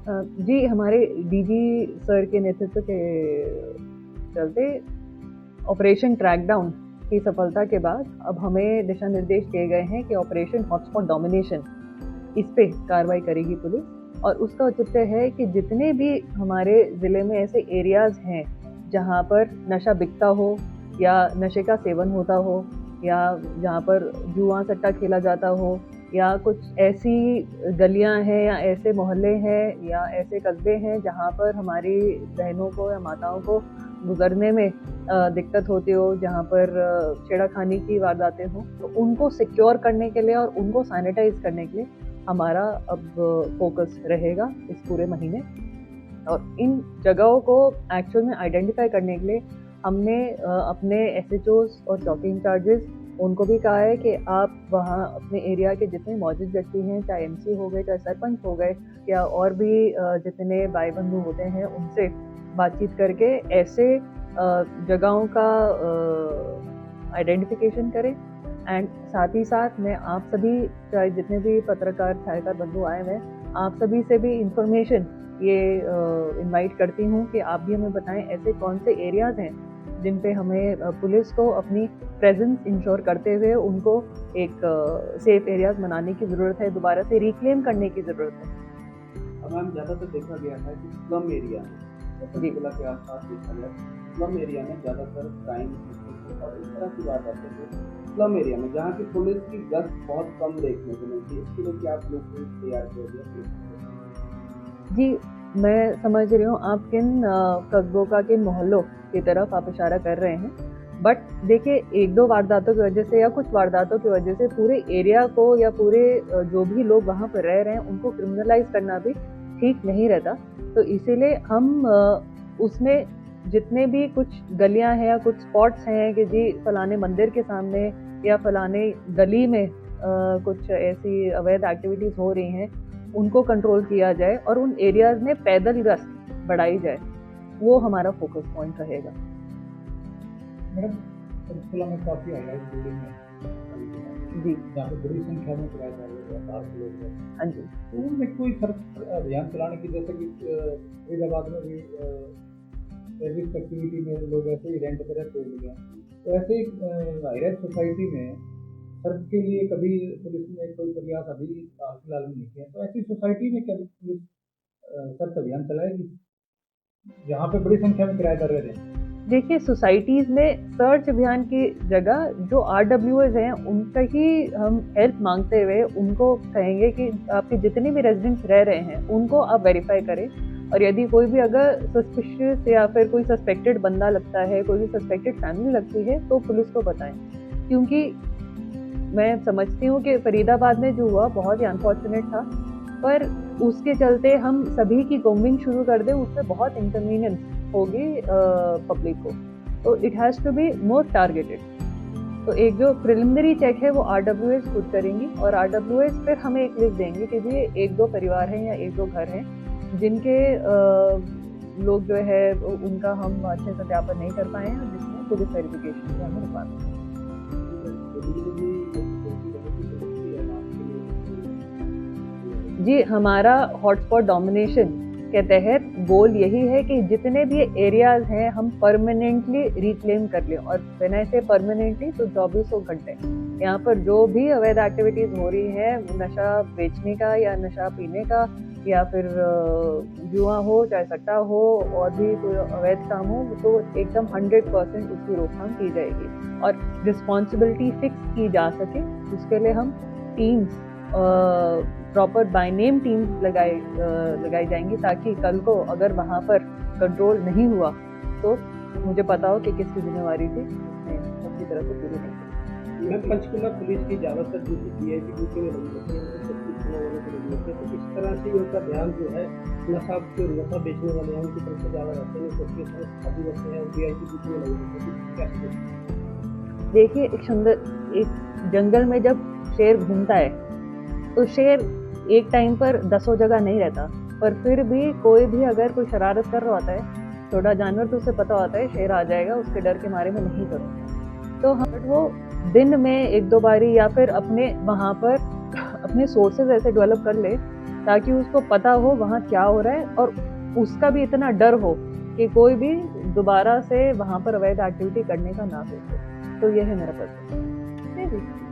जी, हमारे DG sir के नेतृत्व के चलते ऑपरेशन ट्रैकडाउन की सफलता के बाद अब हमें दिशा निर्देश दिए गए हैं कि ऑपरेशन हॉटस्पॉट डोमिनेशन इस पे कार्रवाई करेगी पुलिस। और उसका औचित्य है कि जितने भी हमारे ज़िले में ऐसे एरियाज़ हैं जहाँ पर नशा बिकता हो या नशे का सेवन होता हो या जहाँ पर जुआ सट्टा खेला जाता हो या कुछ ऐसी गलियाँ हैं या ऐसे मोहल्ले हैं या ऐसे कस्बे हैं जहाँ पर हमारी बहनों को या माताओं को गुजरने में दिक्कत होती हो, जहाँ पर छेड़खानी की वारदातें हों, तो उनको सिक्योर करने के लिए और उनको सैनिटाइज करने के लिए हमारा अब फोकस रहेगा इस पूरे महीने। और इन जगहों को एक्चुअल में आइडेंटिफाई करने के लिए हमने अपने एसएचओज और चौकी इंचार्जेस उनको भी कहा है कि आप वहाँ अपने एरिया के जितने मौजूद व्यक्ति हैं, चाहे एमसी हो गए, चाहे सरपंच हो गए या और भी जितने भाई बंधु होते हैं, उनसे बातचीत करके ऐसे जगहों का आइडेंटिफिकेशन करें। एंड साथ ही साथ मैं आप सभी, चाहे जितने भी पत्रकार छायाकार बंधु आए हुए हैं, आप सभी से भी इंफॉर्मेशन ये इनवाइट करती हूँ कि आप भी हमें बताएं ऐसे कौन से एरियाज़ हैं जिन पे हमें पुलिस को अपनी प्रेजेंस इंश्योर करते हुए उनको एक सेफ एरियाज बनाने की ज़रूरत है, दोबारा से रिक्लेम करने की ज़रूरत है। अब मैम ज़्यादातर देखा गया है कि स्लम एरिया में, जिला के आसपास देखा गया, स्लम एरिया में ज़्यादातर क्राइम और इस तरह की बात आती है स्लम एरिया में, जहाँ की पुलिस की गश्त बहुत कम देखने को मिलती है। इसके लिए क्या आप लोग तैयार कर दिया? जी, मैं समझ रही हूँ आप किन कस्बों का, किन मोहल्लों की तरफ आप इशारा कर रहे हैं। बट देखिए, एक दो वारदातों की वजह से या कुछ वारदातों की वजह से पूरे एरिया को या पूरे जो भी लोग वहाँ पर रह रहे हैं उनको क्रिमिनलाइज करना भी ठीक नहीं रहता। तो इसीलिए हम उसमें जितने भी कुछ गलियाँ हैं या कुछ स्पॉट्स हैं कि जी फलाने मंदिर के सामने या फलाने गली में कुछ ऐसी अवैध एक्टिविटीज़ हो रही हैं, उनको कंट्रोल किया जाए और उन एरियाज में पैदल गश्त बढ़ाई जाए, वो हमारा फोकस पॉइंट रहेगा। मैडम, पंचकुला में काफ़ी हाईलाइट बिल्डिंग है जी, जहाँ पे बड़ी संख्या में किराए जा रहे हैं, बाहर के लोग हैं, हाँ जी। तो उनमें कोई सख्त अभियान चलाने की, जैसे कि फरीदाबाद में भी टेररिस्ट एक्टिविटी में लोग ऐसे ही रेंट पर रहते हैं, तो ऐसे ही हाईलाइट सोसाइटी में सर्च के लिए कभी पुलिस ने कोई प्रयास अभी फिलहाल में नहीं किया, तो ऐसी सोसाइटी में क्या पुलिस सर्च अभियान चलाएगी जहाँ पे बड़ी संख्या में किराएदार रह रहे हैं? देखिए, सोसाइटीज़ में सर्च अभियान की जगह जो आरडब्ल्यूएस हैं उनका ही हम हेल्प मांगते हुए उनको कहेंगे कि आपके जितने भी रेजिडेंट्स रह रहे हैं उनको आप वेरीफाई करें। और यदि कोई भी अगर सस्पिशियस या फिर कोई सस्पेक्टेड बंदा लगता है, कोई भी सस्पेक्टेड फैमिली लगती है, तो पुलिस को बताएं। क्योंकि मैं समझती हूँ कि फरीदाबाद में जो हुआ बहुत ही अनफॉर्चुनेट था, पर उसके चलते हम सभी की कोम्बिंग शुरू कर दें, उससे बहुत इनकन्वीनियंस होगी पब्लिक को। तो it has to be more targeted. तो एक जो प्रिलिमिनरी चेक है वो आरडब्ल्यूएस खुद करेंगी और आरडब्ल्यूएस फिर हमें एक लिस्ट देंगे कि जी एक दो परिवार हैं या एक दो घर हैं जिनके लोग जो है उनका हम अच्छे से सत्यापन नहीं कर पाए हैं और जिसमें पुलिस वेरिफिकेशन की हमें रिक्वायरमेंट है। जी, हमारा हॉटस्पॉट डोमिनेशन के तहत गोल यही है कि जितने भी एरियाज हैं हम परमानेंटली रिक्लेम कर लें। और व्हेन आई से परमानेंटली, तो 2400 घंटे यहाँ पर जो भी अवैध एक्टिविटीज़ हो रही हैं, नशा बेचने का या नशा पीने का या फिर जुआ हो, चाहे सट्टा हो और भी कोई अवैध काम हो, तो एकदम 100% उसकी रोकथाम की जाएगी और रिस्पॉन्सिबिलिटी फिक्स की जा सके। उसके लिए हम teams, proper by name teams लगाई जाएंगी ताकि कल को अगर वहाँ पर कंट्रोल नहीं हुआ तो मुझे पता हो कि किसकी जिम्मेवारी थी, उसकी तरह से पूरी नहीं की। मैं पंचकुला पुलिस की ज़्यादातर जो वीआईपी ड्यूटी में लगी होती है, तो इस तरह से उनका ध्यान जो है नशा बेचने वाले हैं उनकी तरफ से ज़्यादा रहते हैं, सबके साथ शादी रहते हैं और वीआईपी ड्यूटी में लगे होते हैं। देखिए, एक जंगल में जब शेर घूमता है तो शेर एक टाइम पर 10 जगह नहीं रहता, पर फिर भी कोई भी अगर कोई शरारत कर रहा होता है, छोटा जानवर, तो उसे पता होता है शेर आ जाएगा, उसके डर के मारे में नहीं करूँगा। तो हम वो दिन में एक दो बारी या फिर अपने वहाँ पर अपने सोर्सेज ऐसे डेवलप कर ले ताकि उसको पता हो वहाँ क्या हो रहा है और उसका भी इतना डर हो कि कोई भी दोबारा से वहाँ पर अवैध एक्टिविटी करने का ना सोचे। तो ये है मेरा पर्सपेक्टिव।